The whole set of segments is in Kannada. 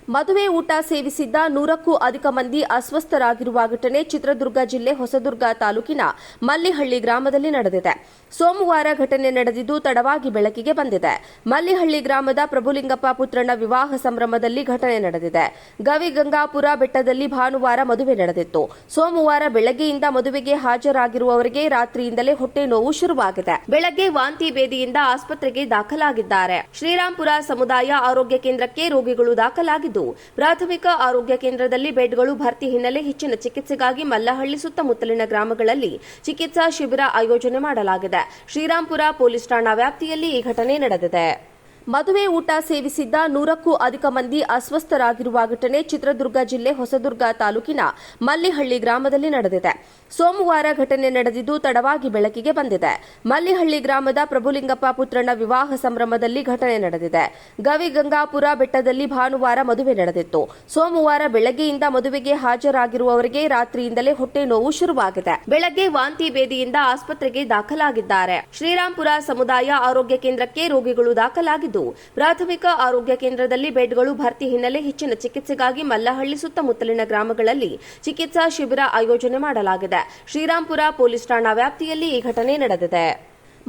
ಮದುವೆ ಊಟ ಸೇವಿಸಿದ್ದ 100ಕ್ಕೂ ಅಧಿಕ ಮಂದಿ ಅಸ್ವಸ್ಥರಾಗಿರುವ ಘಟನೆ ಚಿತ್ರದುರ್ಗ ಜಿಲ್ಲೆ ಹೊಸದುರ್ಗ ತಾಲೂಕಿನ ಮಲ್ಲಿಹಳ್ಳಿ ಗ್ರಾಮದಲ್ಲಿ ನಡೆದಿದೆ. ಸೋಮವಾರ ಘಟನೆ ನಡೆದಿದ್ದು ತಡವಾಗಿ ಬೆಳಕಿಗೆ ಬಂದಿದೆ. ಮಲ್ಲಿಹಳ್ಳಿ ಗ್ರಾಮದ ಪ್ರಭುಲಿಂಗಪ್ಪ ಪುತ್ರನ ವಿವಾಹ ಸಂಭ್ರಮದಲ್ಲಿ ಘಟನೆ ನಡೆದಿದೆ. ಗವಿಗಂಗಾಪುರ ಬೆಟ್ಟದಲ್ಲಿ ಭಾನುವಾರ ಮದುವೆ ನಡೆದಿತ್ತು. ಸೋಮವಾರ ಬೆಳಗ್ಗೆಯಿಂದ ಮದುವೆಗೆ ಹಾಜರಾಗಿರುವವರಿಗೆ ರಾತ್ರಿಯಿಂದಲೇ ಹೊಟ್ಟೆ ನೋವು ಶುರುವಾಗಿದೆ. ಬೆಳಗ್ಗೆ ವಾಂತಿ ಭೇದಿಯಿಂದ ಆಸ್ಪತ್ರೆಗೆ ದಾಖಲಾಗಿದ್ದಾರೆ. ಶ್ರೀರಾಂಪುರ ಸಮುದಾಯ ಆರೋಗ್ಯ ಕೇಂದ್ರಕ್ಕೆ ರೋಗಿಗಳು ದಾಖಲಾಗಿದ್ದು ಪ್ರಾಥಮಿಕ ಆರೋಗ್ಯ ಕೇಂದ್ರದಲ್ಲಿ ಬೆಡ್ಗಳು ಭರ್ತಿ ಹಿನ್ನೆಲೆ ಹೆಚ್ಚಿನ ಚಿಕಿತ್ಸೆಗಾಗಿ ಮಲ್ಲಹಳ್ಳಿ ಸುತ್ತಮುತ್ತಲಿನ ಗ್ರಾಮಗಳಲ್ಲಿ ಚಿಕಿತ್ಸಾ ಶಿಬಿರ ಆಯೋಜನೆ ಮಾಡಲಾಗಿದೆ. ಶ್ರೀರಾಂಪುರ ಪೊಲೀಸ್ ಠಾಣಾ ವ್ಯಾಪ್ತಿಯಲ್ಲಿ ಈ ಘಟನೆ ನಡೆದಿದೆ. ಮದುವೆ ಊಟ ಸೇವಿಸಿದ್ದ 100ಕ್ಕೂ ಅಧಿಕ ಮಂದಿ ಅಸ್ವಸ್ಥರಾಗಿರುವ ಘಟನೆ ಚಿತ್ರದುರ್ಗ ಜಿಲ್ಲೆ ಹೊಸದುರ್ಗ ತಾಲೂಕಿನ ಮಲ್ಲಿಹಳ್ಳಿ ಗ್ರಾಮದಲ್ಲಿ ನಡೆದಿದೆ. ಸೋಮವಾರ ಘಟನೆ ನಡೆದಿದ್ದು ತಡವಾಗಿ ಬೆಳಕಿಗೆ ಬಂದಿದೆ. ಮಲ್ಲಿಹಳ್ಳಿ ಗ್ರಾಮದ ಪ್ರಭುಲಿಂಗಪ್ಪ ಪುತ್ರನ ವಿವಾಹ ಸಂಭ್ರಮದಲ್ಲಿ ಘಟನೆ ನಡೆದಿದೆ. ಗವಿಗಂಗಾಪುರ ಬೆಟ್ಟದಲ್ಲಿ ಭಾನುವಾರ ಮದುವೆ ನಡೆದಿತ್ತು. ಸೋಮವಾರ ಬೆಳಗ್ಗೆಯಿಂದ ಮದುವೆಗೆ ಹಾಜರಾಗಿರುವವರಿಗೆ ರಾತ್ರಿಯಿಂದಲೇ ಹೊಟ್ಟೆ ನೋವು ಶುರುವಾಗಿದೆ. ಬೆಳಗ್ಗೆ ವಾಂತಿ ಭೇದಿಯಿಂದ ಆಸ್ಪತ್ರೆಗೆ ದಾಖಲಾಗಿದ್ದಾರೆ. ಶ್ರೀರಾಂಪುರ ಸಮುದಾಯ ಆರೋಗ್ಯ ಕೇಂದ್ರಕ್ಕೆ ರೋಗಿಗಳು ದಾಖಲಾಗಿದ್ದು ಪ್ರಾಥಮಿಕ ಆರೋಗ್ಯ ಕೇಂದ್ರದಲ್ಲಿ ಬೆಡ್ಗಳು ಭರ್ತಿ ಹಿನ್ನೆಲೆ ಹೆಚ್ಚಿನ ಚಿಕಿತ್ಸೆಗಾಗಿ ಮಲ್ಲಹಳ್ಳಿ ಸುತ್ತಮುತ್ತಲಿನ ಗ್ರಾಮಗಳಲ್ಲಿ ಚಿಕಿತ್ಸಾ ಶಿಬಿರ ಆಯೋಜನೆ ಮಾಡಲಾಗಿದೆ. ಶ್ರೀರಾಂಪುರ ಪೊಲೀಸ್ ಠಾಣಾ ವ್ಯಾಪ್ತಿಯಲ್ಲಿ ಈ ಘಟನೆ ನಡೆದಿದೆ.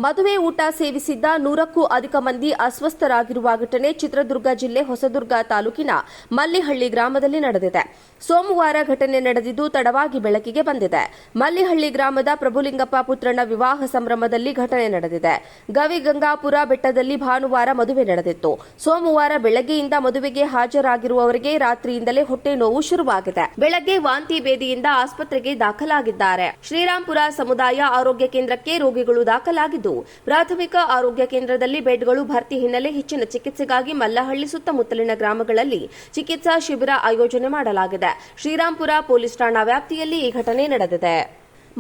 ಮದುವೆ ಊಟ ಸೇವಿಸಿದ್ದ 100ಕ್ಕೂ ಅಧಿಕ ಮಂದಿ ಅಸ್ವಸ್ಥರಾಗಿರುವ ಘಟನೆ ಚಿತ್ರದುರ್ಗ ಜಿಲ್ಲೆ ಹೊಸದುರ್ಗ ತಾಲೂಕಿನ ಮಲ್ಲಿಹಳ್ಳಿ ಗ್ರಾಮದಲ್ಲಿ ನಡೆದಿದೆ. ಸೋಮವಾರ ಘಟನೆ ನಡೆದಿದ್ದು ತಡವಾಗಿ ಬೆಳಕಿಗೆ ಬಂದಿದೆ. ಮಲ್ಲಿಹಳ್ಳಿ ಗ್ರಾಮದ ಪ್ರಭುಲಿಂಗಪ್ಪ ಪುತ್ರನ ವಿವಾಹ ಸಂಭ್ರಮದಲ್ಲಿ ಘಟನೆ ನಡೆದಿದೆ. ಗವಿಗಂಗಾಪುರ ಬೆಟ್ಟದಲ್ಲಿ ಭಾನುವಾರ ಮದುವೆ ನಡೆದಿತ್ತು. ಸೋಮವಾರ ಬೆಳಗ್ಗೆಯಿಂದ ಮದುವೆಗೆ ಹಾಜರಾಗಿರುವವರಿಗೆ ರಾತ್ರಿಯಿಂದಲೇ ಹೊಟ್ಟೆ ನೋವು ಶುರುವಾಗಿದೆ. ಬೆಳಗ್ಗೆ ವಾಂತಿ ಭೇದಿಯಿಂದ ಆಸ್ಪತ್ರೆಗೆ ದಾಖಲಾಗಿದ್ದಾರೆ. ಶ್ರೀರಾಂಪುರ ಸಮುದಾಯ ಆರೋಗ್ಯ ಕೇಂದ್ರಕ್ಕೆ ರೋಗಿಗಳು ದಾಖಲಾಗಿದ್ದು ಪ್ರಾಥಮಿಕ ಆರೋಗ್ಯ ಕೇಂದ್ರದಲ್ಲಿ ಬೆಡ್ಗಳು ಭರ್ತಿ ಹಿನ್ನೆಲೆ ಹೆಚ್ಚಿನ ಚಿಕಿತ್ಸೆಗಾಗಿ ಮಲ್ಲಹಳ್ಳಿ ಸುತ್ತಮುತ್ತಲಿನ ಗ್ರಾಮಗಳಲ್ಲಿ ಚಿಕಿತ್ಸಾ ಶಿಬಿರ ಆಯೋಜನೆ ಮಾಡಲಾಗಿದೆ. ಶ್ರೀರಾಂಪುರ ಪೊಲೀಸ್ ಠಾಣಾ ವ್ಯಾಪ್ತಿಯಲ್ಲಿ ಈ ಘಟನೆ ನಡೆದಿದೆ.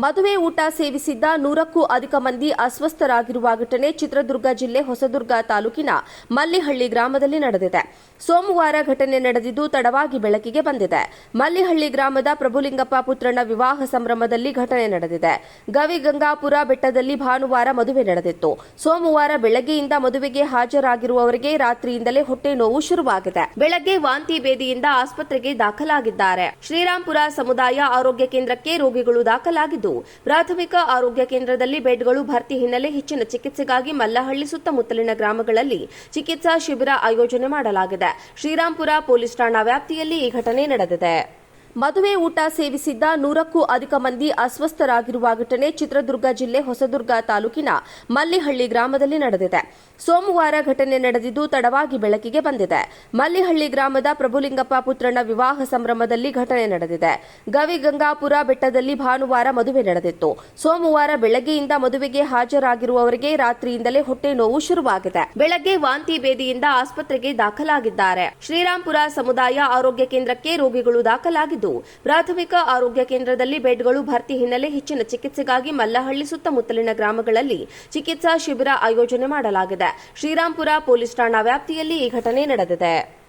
ಮದುವೆ ಊಟ ಸೇವಿಸಿದ್ದ 100ಕ್ಕೂ ಅಧಿಕ ಮಂದಿ ಅಸ್ವಸ್ಥರಾಗಿರುವ ಘಟನೆ ಚಿತ್ರದುರ್ಗ ಜಿಲ್ಲೆ ಹೊಸದುರ್ಗ ತಾಲೂಕಿನ ಮಲ್ಲಿಹಳ್ಳಿ ಗ್ರಾಮದಲ್ಲಿ ನಡೆದಿದೆ. ಸೋಮವಾರ ಘಟನೆ ನಡೆದಿದ್ದು ತಡವಾಗಿ ಬೆಳಕಿಗೆ ಬಂದಿದೆ. ಮಲ್ಲಿಹಳ್ಳಿ ಗ್ರಾಮದ ಪ್ರಭುಲಿಂಗಪ್ಪ ಪುತ್ರನ ವಿವಾಹ ಸಂಭ್ರಮದಲ್ಲಿ ಘಟನೆ ನಡೆದಿದೆ. ಗವಿಗಂಗಾಪುರ ಬೆಟ್ಟದಲ್ಲಿ ಭಾನುವಾರ ಮದುವೆ ನಡೆದಿತ್ತು. ಸೋಮವಾರ ಬೆಳಗ್ಗೆಯಿಂದ ಮದುವೆಗೆ ಹಾಜರಾಗಿರುವವರಿಗೆ ರಾತ್ರಿಯಿಂದಲೇ ಹೊಟ್ಟೆ ನೋವು ಶುರುವಾಗಿದೆ. ಬೆಳಗ್ಗೆ ವಾಂತಿ ಭೇದಿಯಿಂದ ಆಸ್ಪತ್ರೆಗೆ ದಾಖಲಾಗಿದ್ದಾರೆ. ಶ್ರೀರಾಂಪುರ ಸಮುದಾಯ ಆರೋಗ್ಯ ಕೇಂದ್ರಕ್ಕೆ ರೋಗಿಗಳು ದಾಖಲಾಗಿದ್ದು ಪ್ರಾಥಮಿಕ ಆರೋಗ್ಯ ಕೇಂದ್ರದಲ್ಲಿ ಬೆಡ್ಗಳು ಭರ್ತಿ ಹಿನ್ನೆಲೆ ಹೆಚ್ಚಿನ ಚಿಕಿತ್ಸೆಗಾಗಿ ಮಲ್ಲಹಳ್ಳಿ ಸುತ್ತಮುತ್ತಲಿನ ಗ್ರಾಮಗಳಲ್ಲಿ ಚಿಕಿತ್ಸಾ ಶಿಬಿರ ಆಯೋಜನೆ ಮಾಡಲಾಗಿದೆ. ಶ್ರೀರಾಂಪುರ ಪೊಲೀಸ್ ಠಾಣಾ ವ್ಯಾಪ್ತಿಯಲ್ಲಿ ಈ ಘಟನೆ ನಡೆದಿದೆ. ಮದುವೆ ಊಟ ಸೇವಿಸಿದ್ದ 100ಕ್ಕೂ ಅಧಿಕ ಮಂದಿ ಅಸ್ವಸ್ಥರಾಗಿರುವ ಘಟನೆ ಚಿತ್ರದುರ್ಗ ಜಿಲ್ಲೆ ಹೊಸದುರ್ಗ ತಾಲೂಕಿನ ಮಲ್ಲಿಹಳ್ಳಿ ಗ್ರಾಮದಲ್ಲಿ ನಡೆದಿದೆ. ಸೋಮವಾರ ಘಟನೆ ನಡೆದಿದ್ದು ತಡವಾಗಿ ಬೆಳಕಿಗೆ ಬಂದಿದೆ. ಮಲ್ಲಿಹಳ್ಳಿ ಗ್ರಾಮದ ಪ್ರಭುಲಿಂಗಪ್ಪ ಪುತ್ರನ ವಿವಾಹ ಸಂಭ್ರಮದಲ್ಲಿ ಘಟನೆ ನಡೆದಿದೆ. ಗವಿಗಂಗಾಪುರ ಬೆಟ್ಟದಲ್ಲಿ ಭಾನುವಾರ ಮದುವೆ ನಡೆದಿತ್ತು. ಸೋಮವಾರ ಬೆಳಗ್ಗೆಯಿಂದ ಮದುವೆಗೆ ಹಾಜರಾಗಿರುವವರಿಗೆ ರಾತ್ರಿಯಿಂದಲೇ ಹೊಟ್ಟೆ ನೋವು ಶುರುವಾಗಿದೆ. ಬೆಳಗ್ಗೆ ವಾಂತಿ ಭೇದಿಯಿಂದ ಆಸ್ಪತ್ರೆಗೆ ದಾಖಲಾಗಿದ್ದಾರೆ. ಶ್ರೀರಾಂಪುರ ಸಮುದಾಯ ಆರೋಗ್ಯ ಕೇಂದ್ರಕ್ಕೆ ರೋಗಿಗಳು ದಾಖಲಾಗಿದ್ದು ಪ್ರಾಥಮಿಕ ಆರೋಗ್ಯ ಕೇಂದ್ರದಲ್ಲಿ ಬೆಡ್ಗಳು ಭರ್ತಿ ಹಿನ್ನೆಲೆ ಹೆಚ್ಚಿನ ಚಿಕಿತ್ಸೆಗಾಗಿ ಮಲ್ಲಹಳ್ಳಿ ಸುತ್ತಮುತ್ತಲಿನ ಗ್ರಾಮಗಳಲ್ಲಿ ಚಿಕಿತ್ಸಾ ಶಿಬಿರ ಆಯೋಜನೆ ಮಾಡಲಾಗಿದೆ. ಶ್ರೀರಾಂಪುರ ಪೊಲೀಸ್ ಠಾಣಾ ವ್ಯಾಪ್ತಿಯಲ್ಲಿ ಈ ಘಟನೆ ನಡೆದಿದೆ.